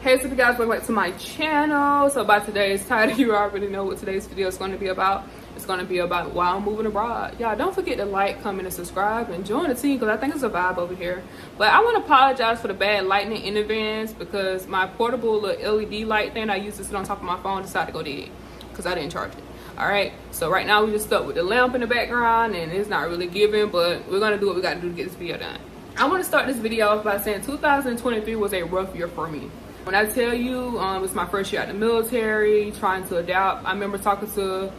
Hey, so if you guys welcome back to my channel. So by today's title, you already know what today's video is going to be about. It's going to be about why I'm moving abroad. Y'all don't forget to like, comment, and subscribe and join the team because I think it's a vibe over here. But I want to apologize for the bad lighting in advance because my portable little LED light thing I used to sit on top of my phone decided to go dead because I didn't charge it. All right, so right now we just stuck with the lamp in the background and it's not really giving, but we're going to do what we got to do to get this video done. I want to start this video off by saying 2023 was a rough year for me. When I tell you it was my first year out of the military, trying to adapt, I remember talking to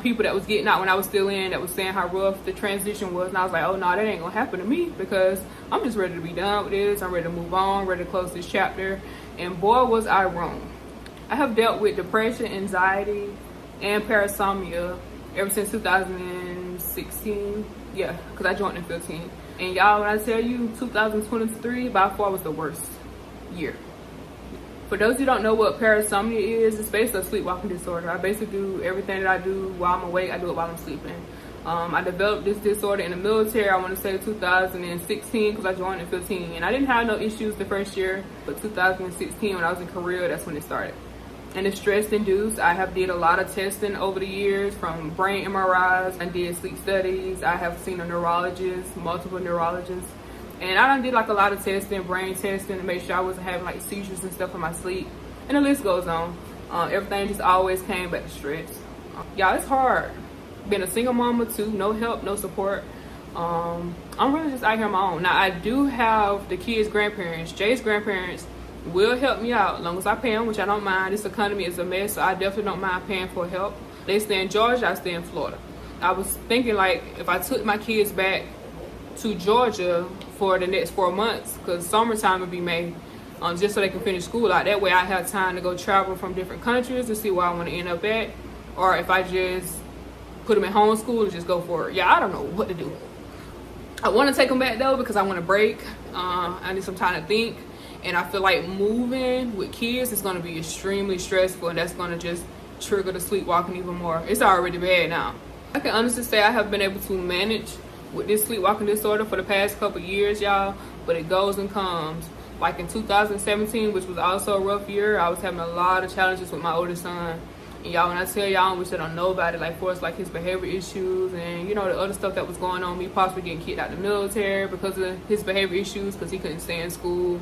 people that was getting out when I was still in that was saying how rough the transition was, and I was like, oh no, that ain't gonna happen to me because I'm just ready to be done with this. I'm ready to move on, ready to close this chapter, and boy was I wrong. I have dealt with depression, anxiety, and parasomnia ever since 2016, yeah, because I joined in 15. And y'all, when I tell you 2023 by far was the worst year. For those who don't know what parasomnia is, it's basically a sleepwalking disorder. I basically do everything that I do while I'm awake, I do it while I'm sleeping. I developed this disorder in the military, I want to say 2016, because I joined in 15. And I didn't have no issues the first year, but 2016 when I was in Korea, that's when it started. And it's stress induced. I have did a lot of testing over the years, from brain MRIs, I did sleep studies, I have seen a neurologist, multiple neurologists. And I done did like a lot of testing, brain testing, to make sure I wasn't having like seizures and stuff in my sleep. And the list goes on. Everything just always came back to stress. Y'all, it's hard. Being a single mama too, no help, no support. I'm really just out here on my own. Now I do have the kids' grandparents. Jay's grandparents will help me out as long as I pay them, which I don't mind. This economy is a mess, so I definitely don't mind paying for help. They stay in Georgia, I stay in Florida. I was thinking like if I took my kids back to Georgia for the next 4 months, because summertime would be May, just so they can finish school out. That way I have time to go travel from different countries to see where I want to end up at, or if I just put them in homeschool and just go for it. Yeah, I don't know what to do. I want to take them back though because I want to break. I need some time to think, and I feel like moving with kids is going to be extremely stressful, and that's going to just trigger the sleepwalking even more. It's already bad now. I can honestly say I have been able to manage with this sleepwalking disorder for the past couple years, y'all, but it goes and comes. Like in 2017, which was also a rough year, I was having a lot of challenges with my oldest son. And y'all, when I tell y'all, which I don't know about it, like for us, like his behavior issues and you know the other stuff that was going on, me possibly getting kicked out of the military because of his behavior issues, because he couldn't stay in school.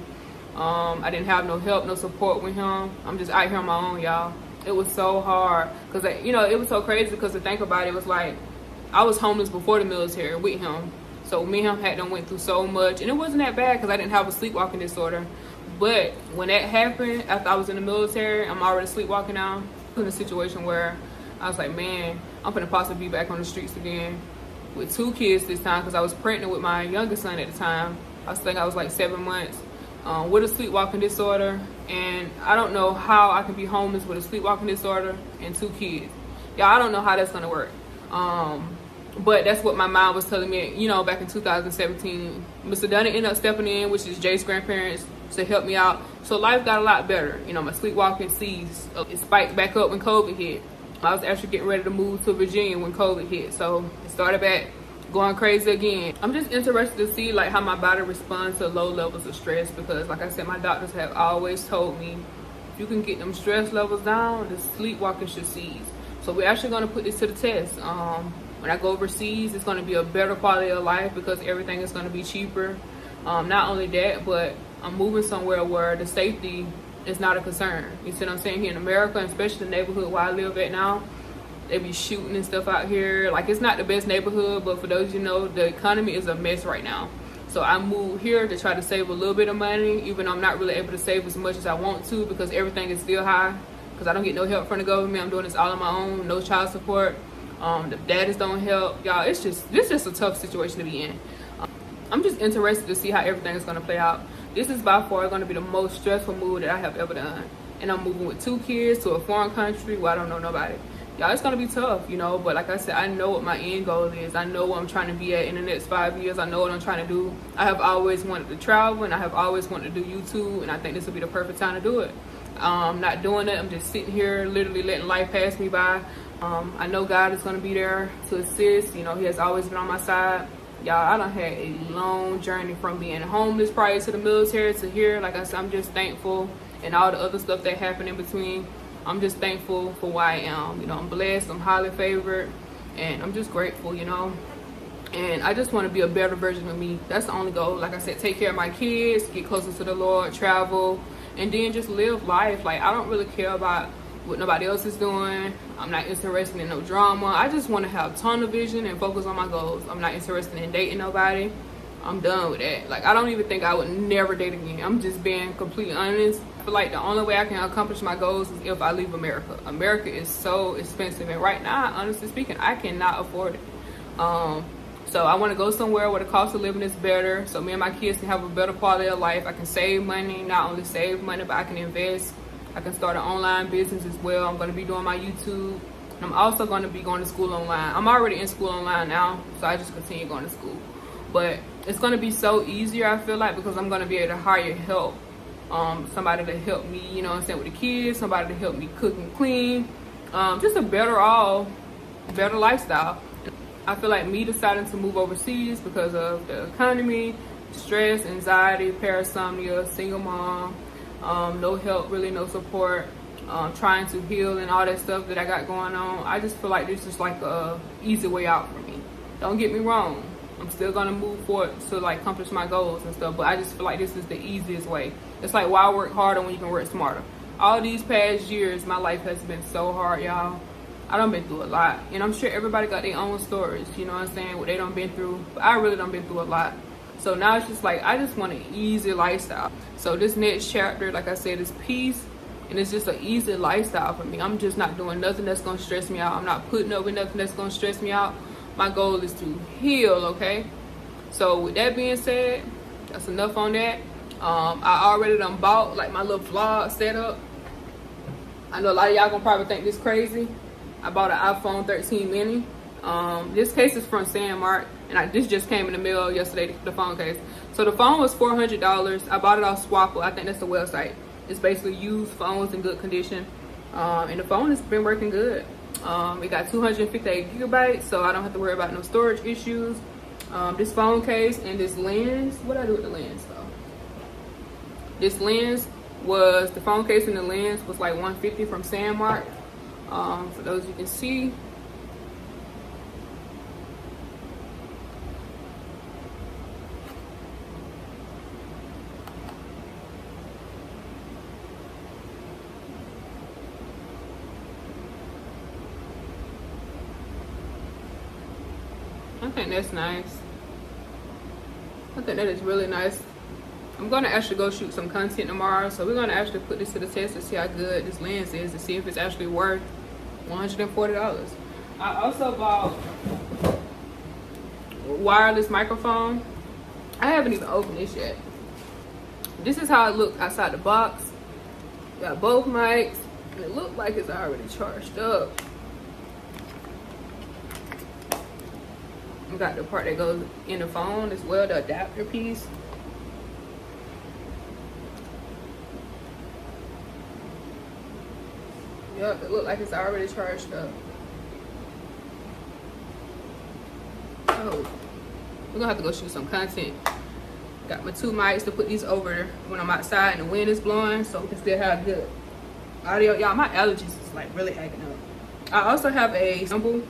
I didn't have no help, no support with him. I'm just out here on my own, y'all. It was so hard because you know it was so crazy because to think about it, it was like I was homeless before the military with him. So me and him had done went through so much. And it wasn't that bad because I didn't have a sleepwalking disorder. But when that happened, after I was in the military, I'm already sleepwalking now. I was in a situation where I was like, man, I'm gonna possibly be back on the streets again with 2 kids this time because I was pregnant with my youngest son at the time. I was like 7 months with a sleepwalking disorder. And I don't know how I can be homeless with a sleepwalking disorder and 2 kids. Yeah, I don't know how that's gonna work. But that's what my mom was telling me, you know, back in 2017. Mr. Dunn ended up stepping in, which is Jay's grandparents, to help me out. So life got a lot better. You know, my sleepwalking seized. It spiked back up when COVID hit. I was actually getting ready to move to Virginia when COVID hit. So it started back going crazy again. I'm just interested to see like how my body responds to low levels of stress because like I said, my doctors have always told me if you can get them stress levels down, the sleepwalking should cease. So we're actually going to put this to the test. When I go overseas, it's going to be a better quality of life because everything is going to be cheaper. Not only that, but I'm moving somewhere where the safety is not a concern. You see what I'm saying? Here in America, and especially the neighborhood where I live at now, they be shooting and stuff out here. Like, it's not the best neighborhood, but for those you know, the economy is a mess right now. So I moved here to try to save a little bit of money, even though I'm not really able to save as much as I want to because everything is still high. Because I don't get no help from the government. I'm doing this all on my own, no child support. The daddies don't help. Y'all, this is just a tough situation to be in. I'm just interested to see how everything is going to play out. This is by far going to be the most stressful move that I have ever done. And I'm moving with 2 kids to a foreign country where I don't know nobody. Y'all, it's going to be tough, you know. But like I said, I know what my end goal is. I know what I'm trying to be at in the next 5 years. I know what I'm trying to do. I have always wanted to travel, and I have always wanted to do YouTube. And I think this will be the perfect time to do it. I'm not doing it. I'm just sitting here literally letting life pass me by. I know God is going to be there to assist. You know, he has always been on my side. Y'all, I done had a long journey from being homeless prior to the military to here. Like I said, I'm just thankful and all the other stuff that happened in between. I'm just thankful for where I am. You know, I'm blessed, I'm highly favored, and I'm just grateful, you know. And I just want to be a better version of me. That's the only goal. Like I said, take care of my kids, get closer to the Lord, travel, and then just live life. Like, I don't really care about what nobody else is doing. I'm not interested in no drama. I just want to have tunnel vision and focus on my goals. I'm not interested in dating nobody. I'm done with that. Like, I don't even think I would never date again. I'm just being completely honest. I feel like the only way I can accomplish my goals is if I leave America. America is so expensive, and right now, honestly speaking, I cannot afford it. So I want to go somewhere where the cost of living is better, so me and my kids can have a better quality of life. I can save money, not only save money, but I can invest. I can start an online business as well. I'm going to be doing my YouTube. I'm also going to be going to school online. I'm already in school online now, so I just continue going to school. But it's going to be so easier, I feel like, because I'm going to be able to hire help. Somebody to help me, you know what I'm saying, with the kids, somebody to help me cook and clean. Just a better lifestyle. I feel like me deciding to move overseas because of the economy, stress, anxiety, parasomnia, single mom, no help, really no support, trying to heal and all that stuff that I got going on. I just feel like this is like a easy way out for me. Don't get me wrong. I'm still gonna move forward to like accomplish my goals and stuff, but I just feel like this is the easiest way. It's like, why work harder when you can work smarter? All these past years, my life has been so hard, y'all. I done been through a lot, and I'm sure everybody got their own stories, you know what I'm saying, what they done been through, but I really done been through a lot. So now it's just like, I just want an easy lifestyle. So this next chapter, like I said, is peace, and it's just an easy lifestyle for me. I'm just not doing nothing that's gonna stress me out. I'm not putting up with nothing that's gonna stress me out. My goal is to heal, okay? So with that being said, that's enough on that. I already done bought like my little vlog setup. I know a lot of y'all gonna probably think this crazy. I bought an iPhone 13 mini. This case is from Sandmark, and this just came in the mail yesterday, the phone case. So the phone was $400. I bought it off Swapple. I think that's the website. It's basically used phones in good condition. And the phone has been working good. It got 258 gigabytes, so I don't have to worry about no storage issues. This phone case and this lens, what did I do with the lens though? This lens was, the phone case and the lens was like $150 from Sandmark. For those you can see. I think that's nice. I think that is really nice. I'm gonna actually go shoot some content tomorrow, so we're gonna actually put this to the test to see how good this lens is, to see if it's actually worth $140. I also bought a wireless microphone. I haven't even opened this yet. This is how it looked outside the box. Got both mics. It looked like it's already charged up. We got the part that goes in the phone as well, the adapter piece. Yep, it looked like it's already charged up. Oh, we're gonna have to go shoot some content. Got my 2 mics to put these over when I'm outside and the wind is blowing, so we can still have good audio. Y'all, my allergies is like really acting up. I also have a gimbal.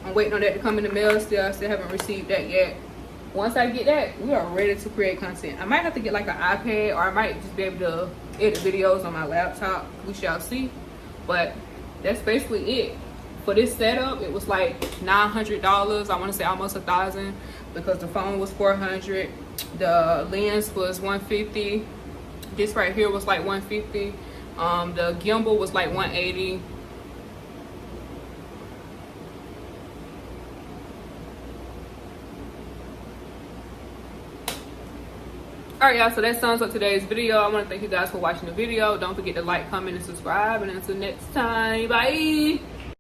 I'm waiting on that to come in the mail still. I still haven't received that yet. Once I get that, we are ready to create content. I might have to get like an iPad, or I might just be able to edit videos on my laptop. We shall see. But that's basically it. For this setup, it was like $900. I want to say almost $1,000, because the phone was $400. The lens was $150. This right here was like $150. The gimbal was like $180. Alright y'all, so that sums up today's video. I want to thank you guys for watching the video. Don't forget to like, comment, and subscribe. And until next time, bye!